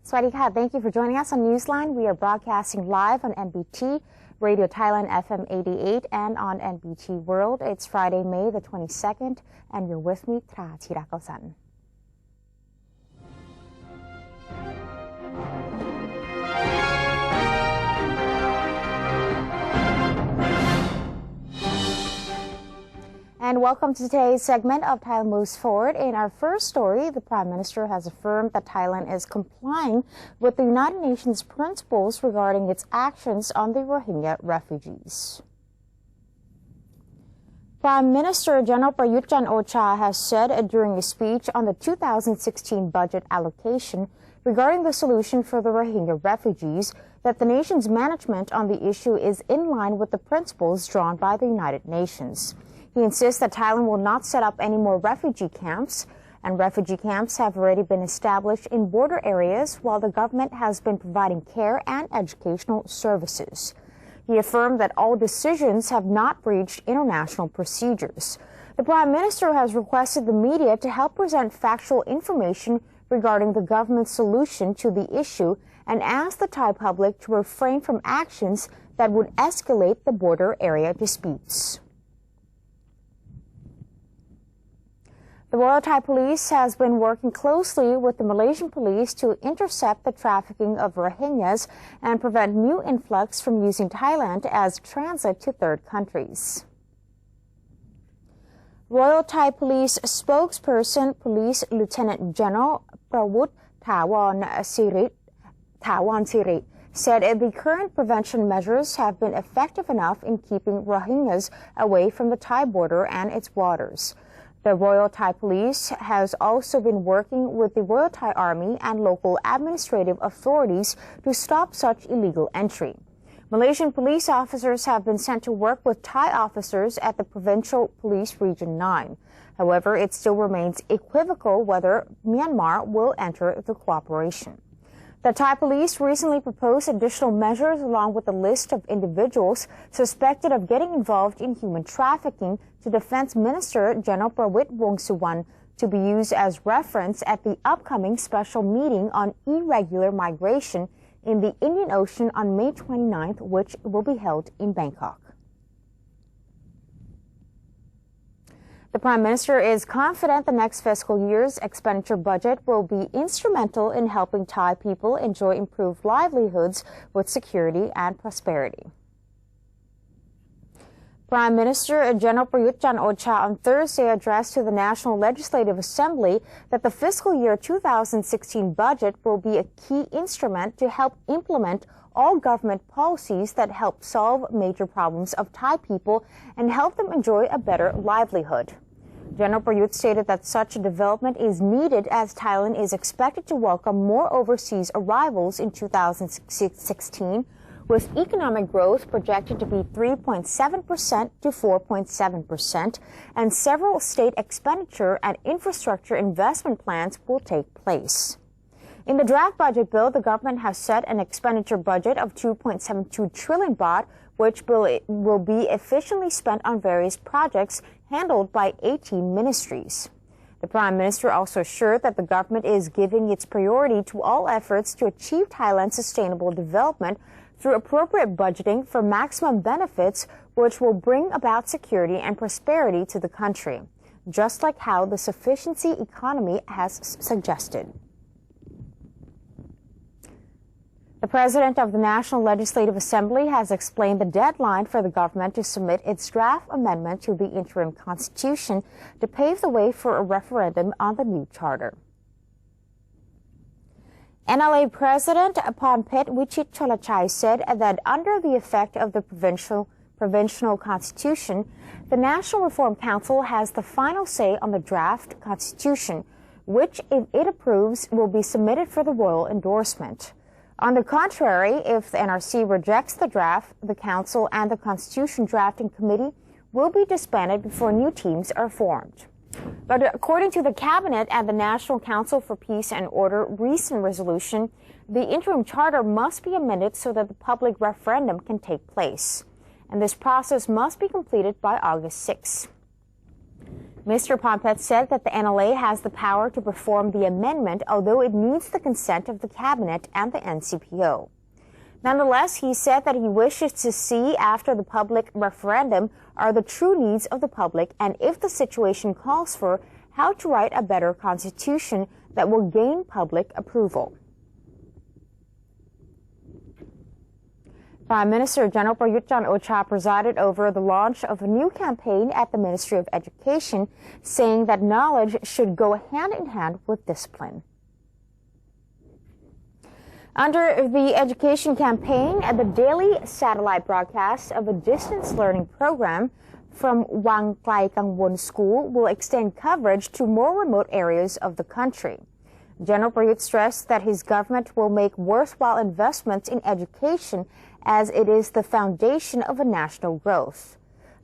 Sawasdee ka. Thank you for joining us on Newsline. We are broadcasting live on NBT, Radio Thailand FM 88, and on NBT World. It's Friday, May the 22nd, and you're with me, Tra Chirakasan. And welcome to today's segment of Thailand Moves Forward. In our first story, the Prime Minister has affirmed that Thailand is complying with the United Nations principles regarding its actions on the Rohingya refugees. Prime Minister General Prayut Chan-o-cha has said during a speech on the 2016 budget allocation regarding the solution for the Rohingya refugees that the nation's management on the issue is in line with the principles drawn by the United Nations. He insists that Thailand will not set up any more refugee camps, and refugee camps have already been established in border areas while the government has been providing care and educational services. He affirmed that all decisions have not breached international procedures. The Prime Minister has requested the media to help present factual information regarding the government's solution to the issue and asked the Thai public to refrain from actions that would escalate the border area disputes. The Royal Thai Police has been working closely with the Malaysian police to intercept the trafficking of Rohingyas and prevent new influx from using Thailand as transit to third countries. Royal Thai Police spokesperson, Police Lieutenant General Prawut Thawan Sirit, said the current prevention measures have been effective enough in keeping Rohingyas away from the Thai border and its waters. The Royal Thai Police has also been working with the Royal Thai Army and local administrative authorities to stop such illegal entry. Malaysian police officers have been sent to work with Thai officers at the Provincial Police Region 9. However, it still remains equivocal whether Myanmar will enter the cooperation. The Thai police recently proposed additional measures along with a list of individuals suspected of getting involved in human trafficking to Defense Minister General Prawit Wongsuwan to be used as reference at the upcoming special meeting on irregular migration in the Indian Ocean on May 29th, which will be held in Bangkok. The Prime Minister is confident the next fiscal year's expenditure budget will be instrumental in helping Thai people enjoy improved livelihoods with security and prosperity. Prime Minister General Prayut Chan-o-cha on Thursday addressed to the National Legislative Assembly that the fiscal year 2016 budget will be a key instrument to help implement all government policies that help solve major problems of Thai people and help them enjoy a better livelihood. General Prayut stated that such a development is needed as Thailand is expected to welcome more overseas arrivals in 2016, with economic growth projected to be 3.7% to 4.7%, and several state expenditure and infrastructure investment plans will take place. In the draft budget bill, the government has set an expenditure budget of 2.72 trillion baht, which will be efficiently spent on various projects handled by 18 ministries. The Prime Minister also assured that the government is giving its priority to all efforts to achieve Thailand's sustainable development through appropriate budgeting for maximum benefits, which will bring about security and prosperity to the country, just like how the sufficiency economy has suggested. The President of the National Legislative Assembly has explained the deadline for the government to submit its draft amendment to the interim constitution to pave the way for a referendum on the new charter. NLA President Pornphet Wichit Cholachai said that under the effect of the provincial constitution, the National Reform Council has the final say on the draft constitution, which, if it approves, will be submitted for the royal endorsement. On the contrary, if the NRC rejects the draft, the Council and the Constitution Drafting Committee will be disbanded before new teams are formed. But according to the Cabinet and the National Council for Peace and Order recent resolution, the interim charter must be amended so that the public referendum can take place. And this process must be completed by August 6. Mr. Pompet said that the NLA has the power to perform the amendment, although it needs the consent of the Cabinet and the NCPO. Nonetheless, he said that he wishes to see after the public referendum are the true needs of the public, and if the situation calls for, how to write a better constitution that will gain public approval. Prime Minister General Prayut Chan-o-cha presided over the launch of a new campaign at the Ministry of Education, saying that knowledge should go hand in hand with discipline. Under the education campaign, the daily satellite broadcast of a distance learning program from Wang Klai Kangwon School will extend coverage to more remote areas of the country. General Prayut stressed that his government will make worthwhile investments in education as it is the foundation of a national growth.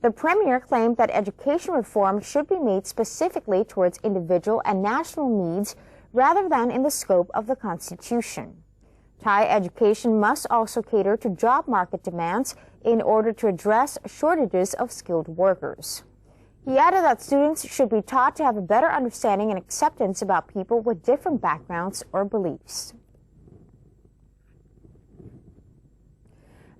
The Premier claimed that education reform should be made specifically towards individual and national needs rather than in the scope of the Constitution. Thai education must also cater to job market demands in order to address shortages of skilled workers. He added that students should be taught to have a better understanding and acceptance about people with different backgrounds or beliefs.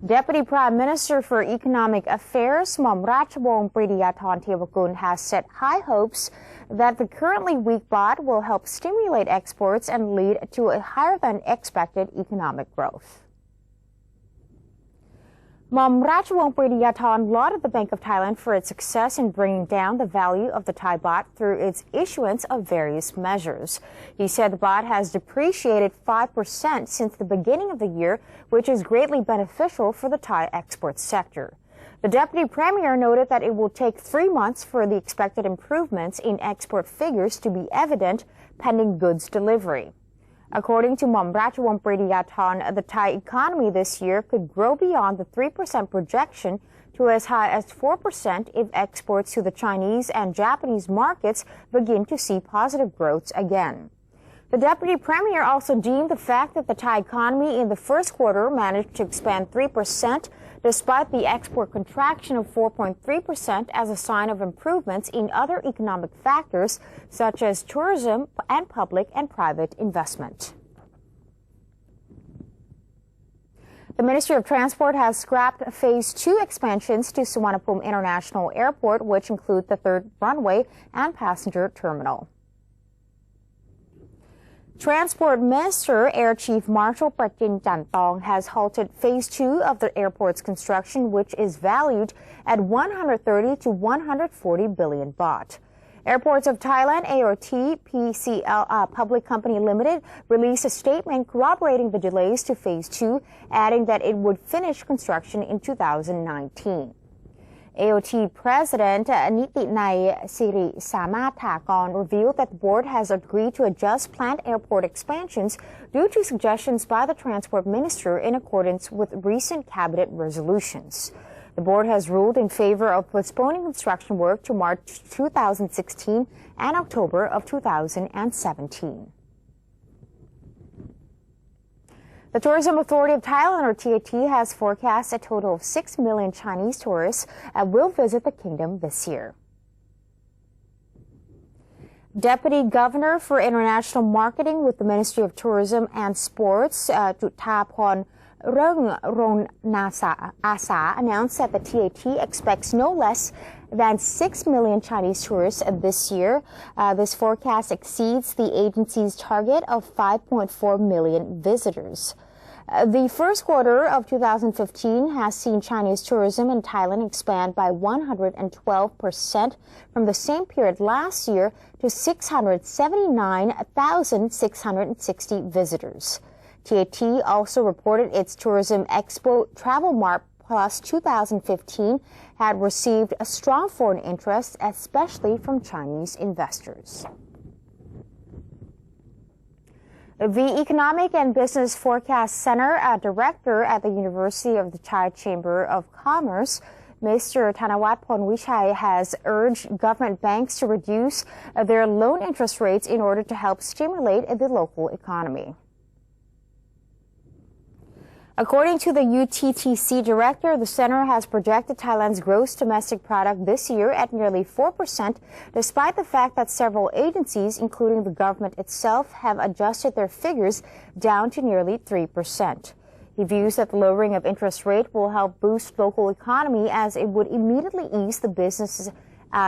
Deputy Prime Minister for Economic Affairs, Mom Ratchawong Pridiyathon Tewakul, has set high hopes that the currently weak baht will help stimulate exports and lead to a higher than expected economic growth. Mom Ratchawong Pridiyathon lauded the Bank of Thailand for its success in bringing down the value of the Thai baht through its issuance of various measures. He said the baht has depreciated 5% since the beginning of the year, which is greatly beneficial for the Thai export sector. The Deputy Premier noted that it will take 3 months for the expected improvements in export figures to be evident pending goods delivery. According to Mom Ratchawong Pridiyathon, the Thai economy this year could grow beyond the 3% projection to as high as 4% if exports to the Chinese and Japanese markets begin to see positive growth again. The Deputy Premier also deemed the fact that the Thai economy in the first quarter managed to expand 3% despite the export contraction of 4.3% as a sign of improvements in other economic factors such as tourism and public and private investment. The Ministry of Transport has scrapped Phase 2 expansions to Suvarnabhumi International Airport, which include the third runway and passenger terminal. Transport Minister Air Chief Marshal Prachin Chantong has halted Phase 2 of the airport's construction, which is valued at 130 to 140 billion baht. Airports of Thailand AOT PCL Public Company Limited released a statement corroborating the delays to Phase 2, adding that it would finish construction in 2019. AOT President Nitinai Siri Samathakon revealed that the board has agreed to adjust planned airport expansions due to suggestions by the Transport Minister in accordance with recent cabinet resolutions. The board has ruled in favor of postponing construction work to March 2016 and October of 2017. The Tourism Authority of Thailand, or TAT, has forecast a total of 6 million Chinese tourists will visit the kingdom this year. Deputy Governor for International Marketing with the Ministry of Tourism and Sports, Jutthaporn Asa, announced that the TAT expects no less than 6 million Chinese tourists this year. This forecast exceeds the agency's target of 5.4 million visitors. The first quarter of 2015 has seen Chinese tourism in Thailand expand by 112% from the same period last year to 679,660 visitors. TAT also reported its Tourism Expo Travel Mart Plus 2015 had received a strong foreign interest, especially from Chinese investors. The Economic and Business Forecast Center Director at the University of the Thai Chamber of Commerce, Mr. Thanawat Pornwichai, has urged government banks to reduce their loan interest rates in order to help stimulate the local economy. According to the UTTC director, the center has projected Thailand's gross domestic product this year at nearly 4%, despite the fact that several agencies, including the government itself, have adjusted their figures down to nearly 3%. He views that the lowering of interest rate will help boost local economy as it would immediately ease the business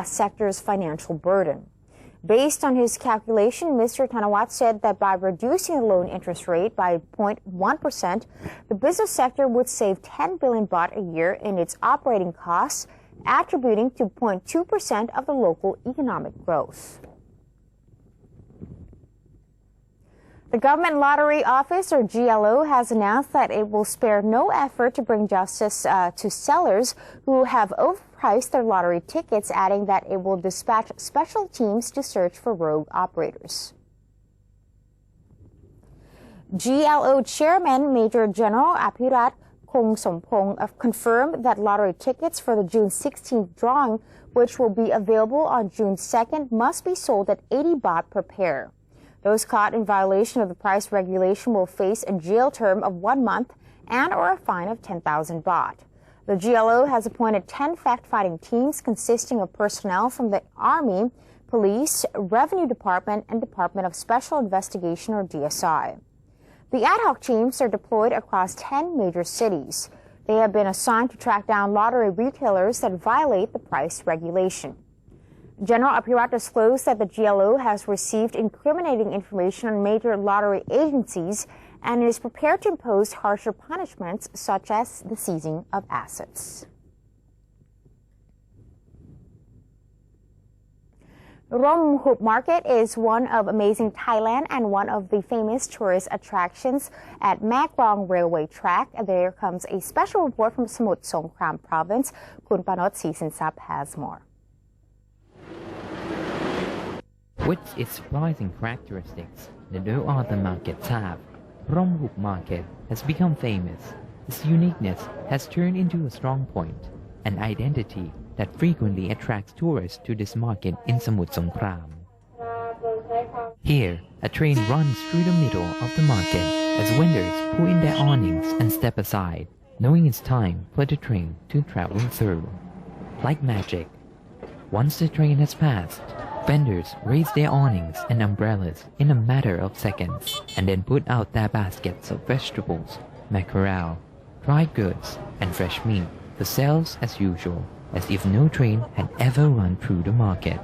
sector's financial burden. Based on his calculation, Mr. Thanawat said that by reducing the loan interest rate by 0.1%, the business sector would save 10 billion baht a year in its operating costs, attributing to 0.2% of the local economic growth. The Government Lottery Office, or GLO, has announced that it will spare no effort to bring justice to sellers who have overpriced their lottery tickets, adding that it will dispatch special teams to search for rogue operators. GLO Chairman Major General Apirat Kongsompong confirmed that lottery tickets for the June 16th drawing, which will be available on June 2nd, must be sold at 80 baht per pair. Those caught in violation of the price regulation will face a jail term of 1 month and/or a fine of 10,000 baht. The GLO has appointed 10 fact-finding teams consisting of personnel from the Army, Police, Revenue Department, and Department of Special Investigation, or DSI. The ad hoc teams are deployed across 10 major cities. They have been assigned to track down lottery retailers that violate the price regulation. General Apirat disclosed that the GLO has received incriminating information on major lottery agencies and is prepared to impose harsher punishments such as the seizing of assets. Rom Hoop Market is one of Amazing Thailand and one of the famous tourist attractions at Mae Klong Railway Track. There comes a special report from Samut Songkhram Province. Kun Panot Seasinsap has more. With its surprising characteristics that no other markets have, Rom Hoop Market has become famous. Its uniqueness has turned into a strong point, an identity that frequently attracts tourists to this market in Samut Songkhram. Here, a train runs through the middle of the market as vendors pull in their awnings and step aside, knowing it's time for the train to travel through. Like magic, once the train has passed, vendors raise their awnings and umbrellas in a matter of seconds and then put out their baskets of vegetables, mackerel, dried goods, and fresh meat for sales as usual, as if no train had ever run through the market.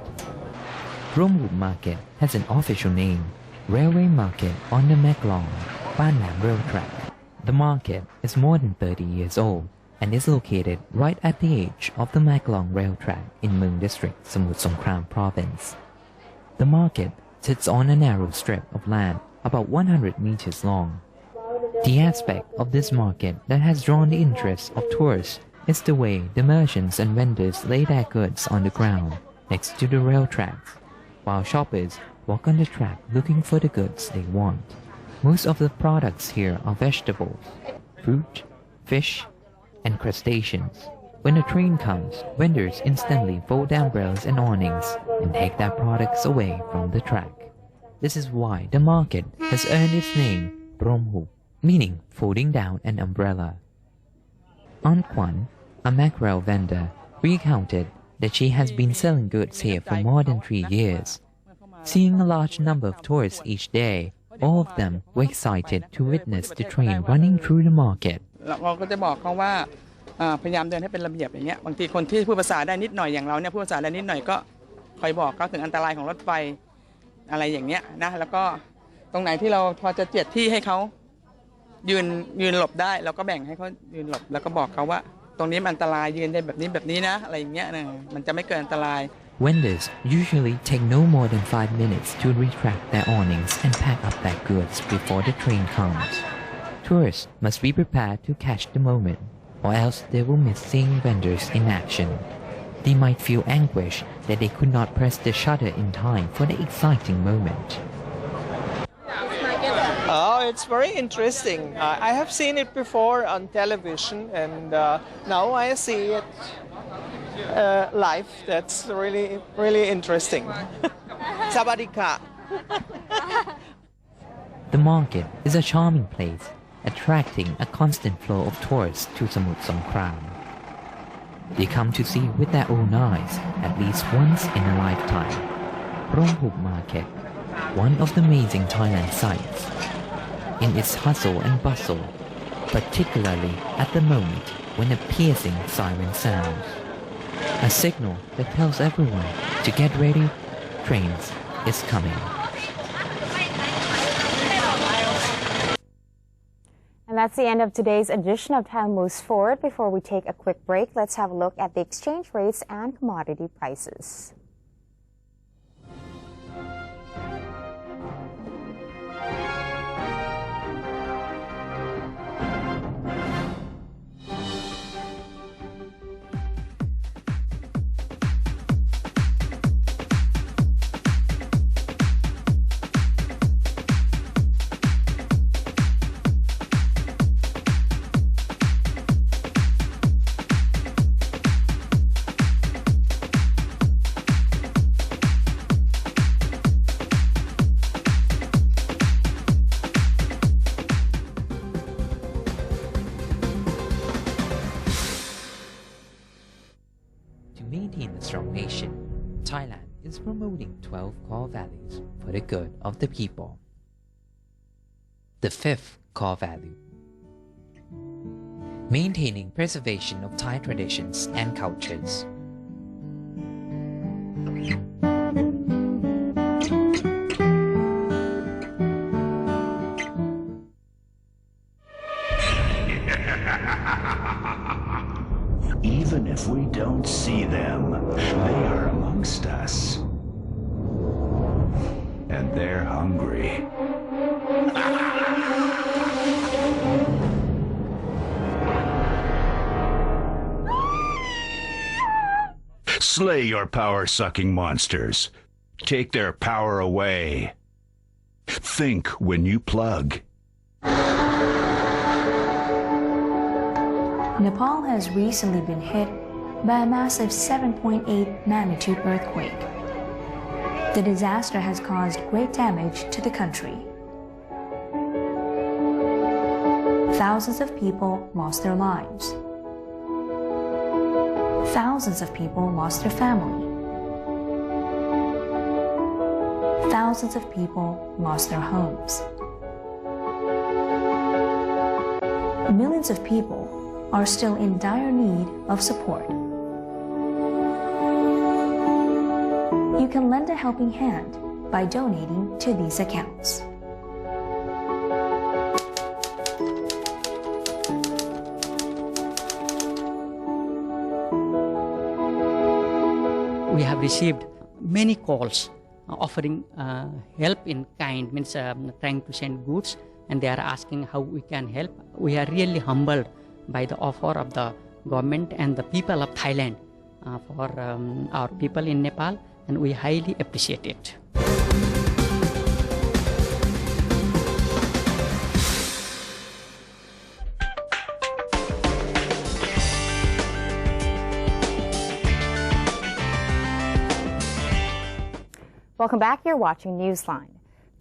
Rom Hoop Market has an official name, Railway Market on the Mae Klong Ban Nam Rail Track. The market is more than 30 years old and is located right at the edge of the Mae Klong Rail Track in Mueang District, Samut Songkhram Province. The market sits on a narrow strip of land about 100 meters long. The aspect of this market that has drawn the interest of tourists is the way the merchants and vendors lay their goods on the ground next to the rail tracks, while shoppers walk on the track looking for the goods they want. Most of the products here are vegetables, fruit, fish, and crustaceans. When a train comes, vendors instantly fold their umbrellas and awnings and take their products away from the track. This is why the market has earned its name, Rom Hoop, meaning folding down an umbrella. Aunt Kwan, a mackerel vendor, recounted that she has been selling goods here for more than 3 years. Seeing a large number of tourists each day, all of them were excited to witness the train running through the market. เราก็จะบอกเขาว่าพยายามเดินให้เป็นระเบียบอย่างเงี้ยบางทีคนที่พูดภาษาได้นิดหน่อยอย่างเราเนี่ยพูดภาษาได้นิดหน่อยก็คอยบอกเขาถึงอันตรายของรถไฟอะไรอย่างเงี้ยนะแล้วก็ตรงไหนที่เราพอจะเจียดที่ให้เขายืนหลบได้เราก็แบ่งให้เขายืนหลบแล้วก็บอกเขาว่าตรงนี้มันอันตรายยืนได้แบบนี้นะอะไรอย่างเงี้ยนะมันจะไม่เกินอันตราย Vendors usually take no more than 5 minutes to retract their awnings and pack up their goods before the train comes. Tourists must be prepared to catch the moment, or else they will miss seeing vendors in action. They might feel anguish that they could not press the shutter in time for the exciting moment. Oh, it's very interesting. I have seen it before on television, and now I see it live. That's really interesting. Sawadika. The market is a charming place. attracting a constant flow of tourists to Samut Songkhram. They come to see with their own eyes at least once in a lifetime. Prompup Market, one of the amazing Thailand sights. In its hustle and bustle, particularly at the moment when a piercing siren sounds. A signal that tells everyone to get ready, trains is coming. And that's the end of today's edition of Thailand Moves Forward. Before we take a quick break, let's have a look at the exchange rates and commodity prices. Strong nation, Thailand is promoting 12 core values for the good of the people. The fifth core value: maintaining preservation of Thai traditions and cultures. Even if we don't see them, they are amongst us. And they're hungry. Slay your power-sucking monsters. Take their power away. Think when you plug. Nepal has recently been hit by a massive 7.8 magnitude earthquake. The disaster has caused great damage to the country. Thousands of people lost their lives. Thousands of people lost their family. Thousands of people lost their homes. Millions of people are still in dire need of support. You can lend a helping hand by donating to these accounts. We have received many calls offering help in kind, means trying to send goods, and they are asking how we can help. We are really humbled by the offer of the government and the people of Thailand for our people in Nepal, and we highly appreciate it. Welcome back. You're watching Newsline.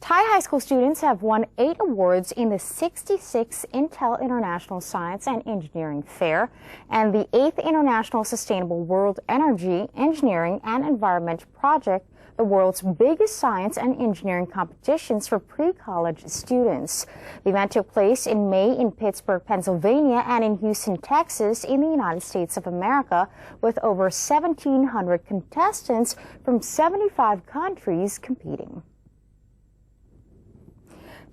Thai high school students have won 8 awards in the 66th Intel International Science and Engineering Fair and the 8th International Sustainable World Energy, Engineering and Environment Project, the world's biggest science and engineering competitions for pre-college students. The event took place in May in Pittsburgh, Pennsylvania, and in Houston, Texas, in the United States of America, with over 1,700 contestants from 75 countries competing.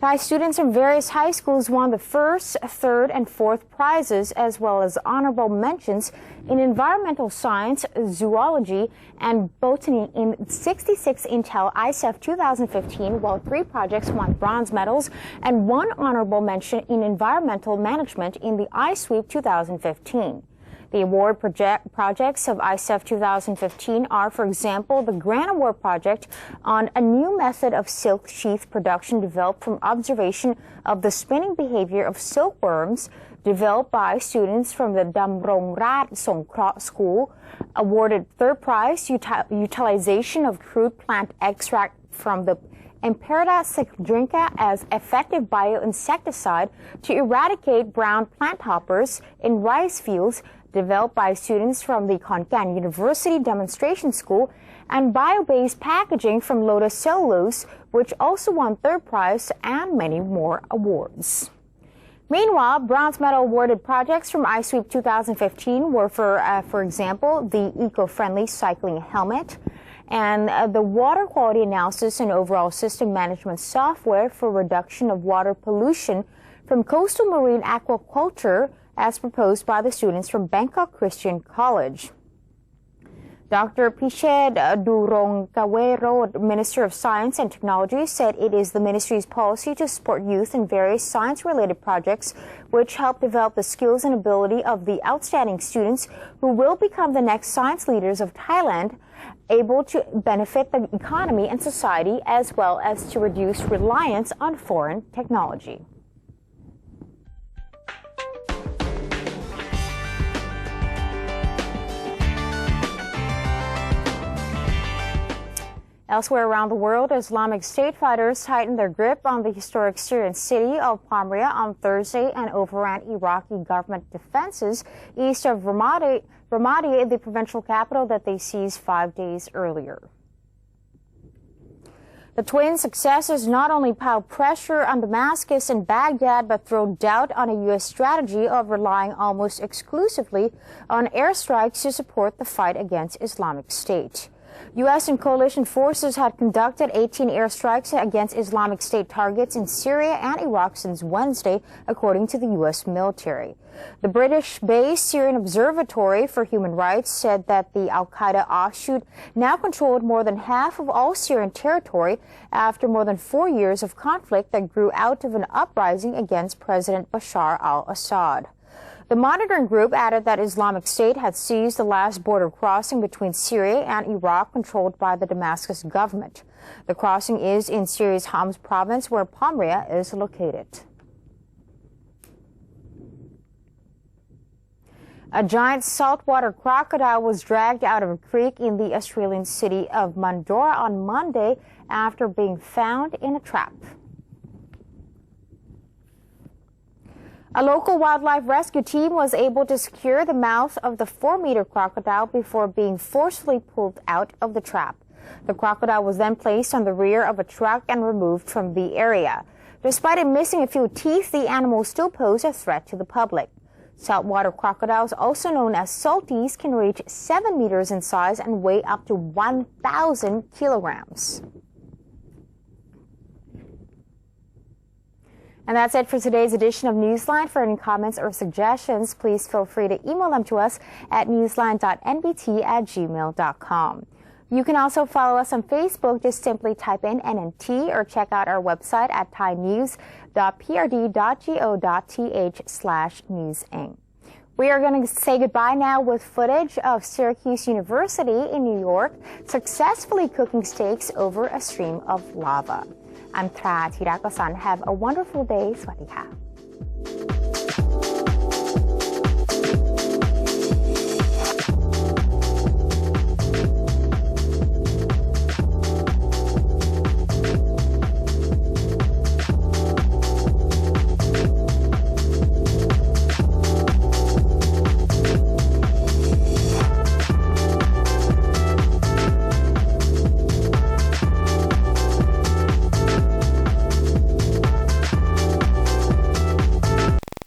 Thai students from various high schools won the first, third, and fourth prizes, as well as honorable mentions in environmental science, zoology, and botany in 66 Intel ICEF 2015, while 3 projects won bronze medals and 1 honorable mention in environmental management in the iSweep 2015. The award projects of ICEF 2015 are, for example, the Grant Award project on a new method of silk sheath production developed from observation of the spinning behavior of silkworms, developed by students from the Damrong Rat Songkhra School, awarded third prize, utilization of crude plant extract from the Imperata ciclindrica as effective bioinsecticide to eradicate brown planthoppers in rice fields, developed by students from the Khon Kaen University Demonstration School, and bio-based packaging from Lotus Cellulose, which also won third prize, and many more awards. Meanwhile, bronze medal awarded projects from iSweep 2015 were, for example, the eco-friendly cycling helmet and the water quality analysis and overall system management software for reduction of water pollution from coastal marine aquaculture as proposed by the students from Bangkok Christian College. Dr. Pichet Durongkawero, Minister of Science and Technology, said it is the ministry's policy to support youth in various science-related projects which help develop the skills and ability of the outstanding students who will become the next science leaders of Thailand, able to benefit the economy and society as well as to reduce reliance on foreign technology. Elsewhere around the world, Islamic State fighters tightened their grip on the historic Syrian city of Palmyra on Thursday and overran Iraqi government defenses east of Ramadi, the provincial capital that they seized 5 days earlier. The twin successes not only piled pressure on Damascus and Baghdad, but throw doubt on a U.S. strategy of relying almost exclusively on airstrikes to support the fight against Islamic State. U.S. and coalition forces had conducted 18 airstrikes against Islamic State targets in Syria and Iraq since Wednesday, according to the U.S. military. The British-based Syrian Observatory for Human Rights said that the al-Qaeda offshoot now controlled more than half of all Syrian territory after more than 4 years of conflict that grew out of an uprising against President Bashar al-Assad. The monitoring group added that Islamic State had seized the last border crossing between Syria and Iraq controlled by the Damascus government. The crossing is in Syria's Homs province, where Palmyra is located. A giant saltwater crocodile was dragged out of a creek in the Australian city of Mandurah on Monday after being found in a trap. A local wildlife rescue team was able to secure the mouth of the 4-meter crocodile before being forcefully pulled out of the trap. The crocodile was then placed on the rear of a truck and removed from the area. Despite it missing a few teeth, the animal still posed a threat to the public. Saltwater crocodiles, also known as salties, can reach 7 meters in size and weigh up to 1,000 kilograms. And that's it for today's edition of Newsline. For any comments or suggestions, please feel free to email them to us at newsline.nbt@gmail.com. You can also follow us on Facebook. Just simply type in NNT or check out our website at thainews.prd.go.th/newsinc. We are going to say goodbye now with footage of Syracuse University in New York successfully cooking steaks over a stream of lava. I'm Tra Thirakosan. Have a wonderful day. สวัสดีค่ะ